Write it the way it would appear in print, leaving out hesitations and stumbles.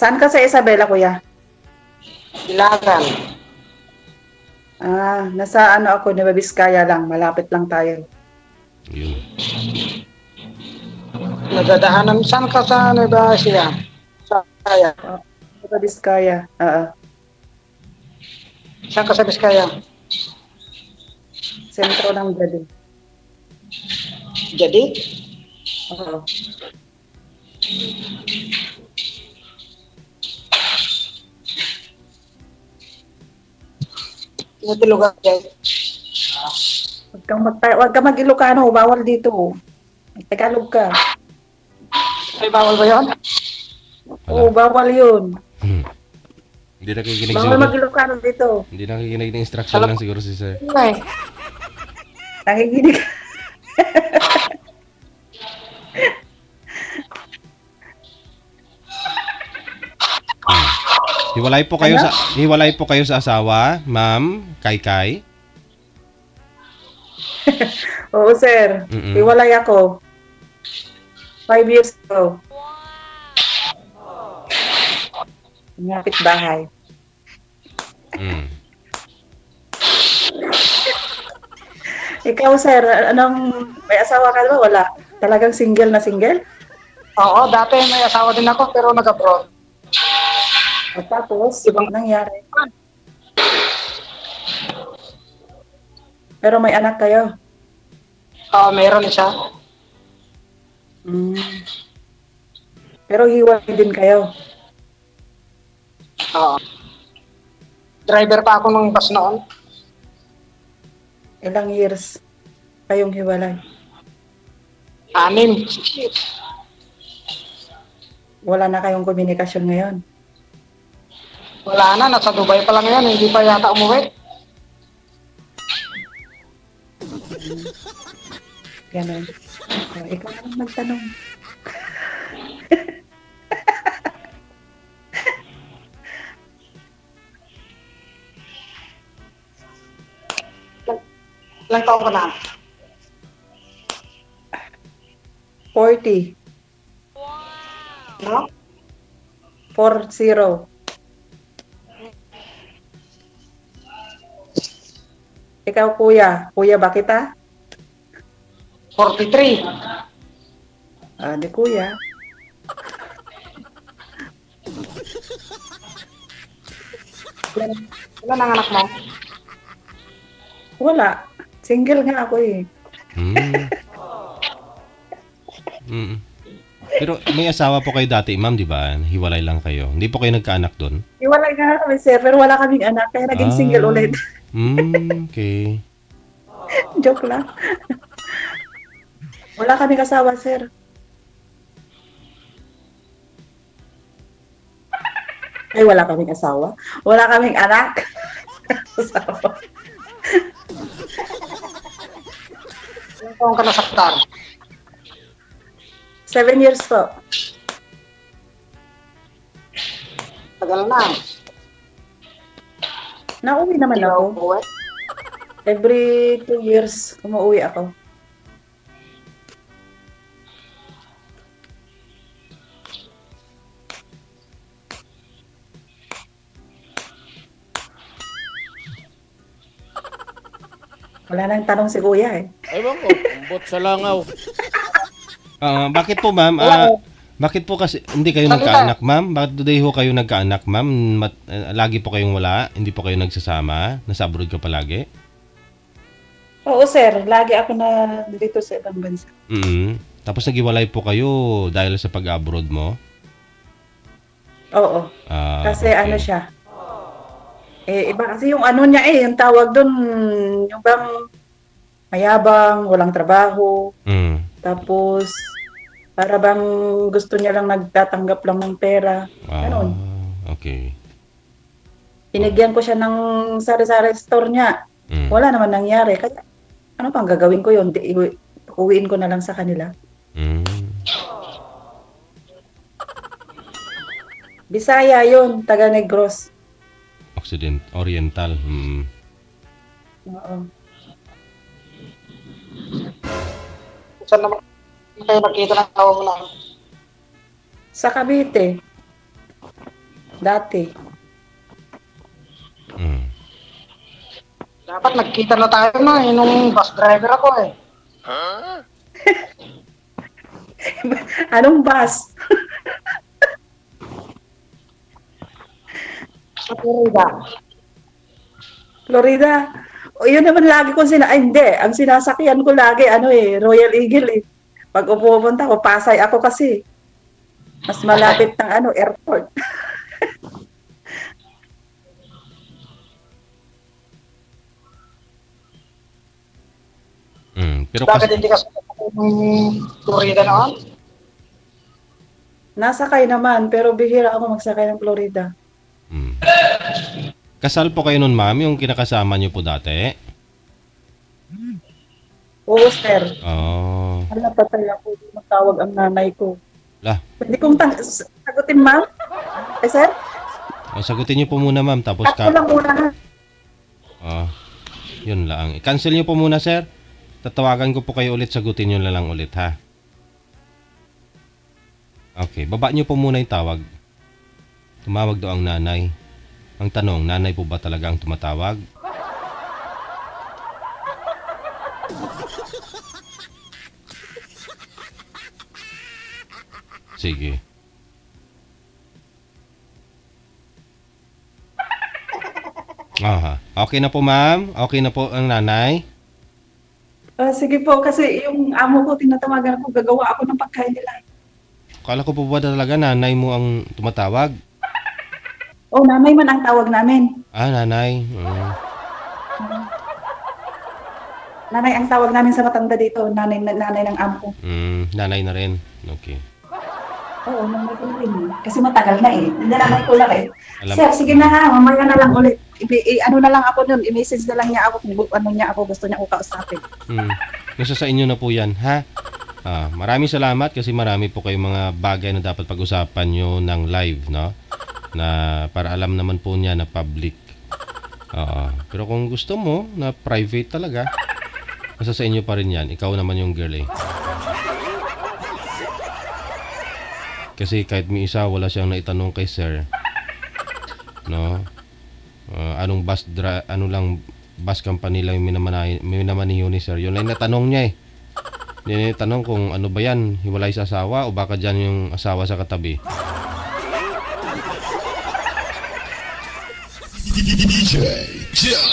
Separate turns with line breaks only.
Saan ka sa Isabela, kuya?
Ilagan.
Nasa ano ako, Nueva Vizcaya lang. Malapit lang tayo.
Yun.
Nagdadaanan. Saan ka sa Nueva Ecija? Sa Kaya.
Nueva Vizcaya.
Saan ka sa Biskaya?
Sentro ng Jadi.
Jadi?
Oo.
Natulugan dyan.
Huwag kang mag-Ilocano. Bawal dito. Tagalog ka.
Ay, bawal ba yun?
Oo, bawal yun.
Hindi nakikinig
Bawal
siguro.
mag-Ilocano dito.
Hindi nakikinig ng instruction lang siguro si sir.
Ay.
Nakikinig.
Hiwalay po kayo sa asawa, Ma'am Kaykay?
Oo, sir. Iwalay ako. 5 years ago. Ngapit bahay. Ikaw, sir, may asawa ka ba? Wala. Talagang single na single?
Oo, dati may asawa din ako pero nag-abroad.
At tapos, ibang nangyari. Pero may anak kayo?
Oo, meron isa.
Pero hiwalay din kayo?
Oo. Driver pa ako ng bus noon.
Ilang years kayong hiwalay?
6.
Wala na kayong komunikasyon ngayon?
Wala na, nasa Dubai pa lang yan. Hindi pa yata umuwi.
Ganun. So, ikaw naman magtanong.
Ilang taon ka na?
40.
No?
40. Ikaw, kuya. Kuya ba kita?
43.
Di kuya.
Ilan ang anak mo?
Wala. Single nga ako eh.
Pero may asawa po kayo dati, ma'am, di ba? Hiwalay lang kayo. Hindi po kayo nagkaanak doon?
Hiwalay nga kami, sir. Pero wala kaming anak. Kaya naging single ulit.
Okay.
Joke lang. Wala kaming asawa, sir. Ay, wala kaming asawa. Wala kaming anak. Asawa.
Ilang taon ka nasaktan?
7 years po.
Tagal na.
Nauwi naman
Hindi
ako.
umuwi.
Every 2 years, umuwi ako. Wala nang tanong si kuya eh.
Ewan ko, umbot sa langaw.
Bakit po, ma'am? Bakit po kasi hindi kayo nagkaanak, ma'am? Bakit today ho kayo nagkaanak, ma'am? Lagi po kayong wala? Hindi po kayo nagsasama? Nasa abroad ka palagi?
Oo, sir. Lagi ako na dito sa ibang bansa.
Tapos naghiwalay po kayo dahil sa pag-abroad mo?
Oo. Kasi
okay.
ano siya. Iba kasi yung ano niya yung tawag doon, yung bang mayabang, walang trabaho. Tapos, para bang gusto niya lang nagtatanggap lang ng pera. Ganon.
Okay.
Pinigyan ko siya ng sari-sari store niya. Wala naman nangyari. Kaya, ano pang gagawin ko yun? Uwiin ko na lang sa kanila. Bisaya yun, taga Negros.
Oriental.
Oo.
Saan naman kayo nakita ng tao mo lang?
Sa Cavite. Dati.
Dapat nagkita na tayo na nung bus driver ako eh.
Anong bus?
Sa Florida.
Florida. O yun naman lagi ko hindi. Ang sinasakyan ko lagi, Royal Eagle eh. Pag pupunta ko, Pasay ako kasi. Mas malapit ng airport.
Pero
Bakit hindi ka ng Florida naman?
Nasakay naman, pero bihira ako magsakay ng Florida.
Kasal po kayo nun, ma'am, yung kinakasama niyo po dati?
Oo, sir.
Oh.
Patay ako, matawag ang nanay ko.
Lah.
Pwede kong sagutin, ma'am? Sir?
Sagutin niyo po muna, ma'am, tapos
Ako lang muna.
Yun lang. I-cancel niyo po muna, sir. Tatawagan ko po kayo ulit, sagutin niyo na lang ulit, ha? Okay, baba niyo po muna yung tawag. Tumawag daw ang nanay. Ang tanong, nanay po ba talaga ang tumatawag? Sige. Aha. Okay na po, ma'am? Okay na po ang nanay?
Sige po, kasi yung amo ko, tinatawagan ako, gagawa ako ng pagkain nila.
Kala ko po ba talaga nanay mo ang tumatawag?
Oh, nanay man ang tawag namin.
Nanay.
Nanay ang tawag namin sa matanda dito, nanay ng amo ko.
Nanay na rin. Okay.
Oo, nanay ko rin. Kasi matagal na eh. Hindi nanay ko lang eh.
Alam-
Sir, sige na ha, mamaya na lang ulit. Ano na lang ako nun, i-message na lang niya ako kung gusto niya ako kausapin.
Nasa sa inyo na po yan, ha? Maraming salamat kasi marami po kayong mga bagay na dapat pag-usapan nyo ng live, no? Na para alam naman po niya na public. Pero kung gusto mo na private talaga, nasa sa inyo pa rin yan. Ikaw naman yung girl eh. Kasi kahit may isa, wala siyang naitanong kay sir. No? Anong bus company lang yung minaman ni Yuni, sir. Yun lang natanong niya eh. Hindi niya tanong kung ano ba yan, hiwalay sa asawa o baka dyan yung asawa sa katabi.
DJ Joe.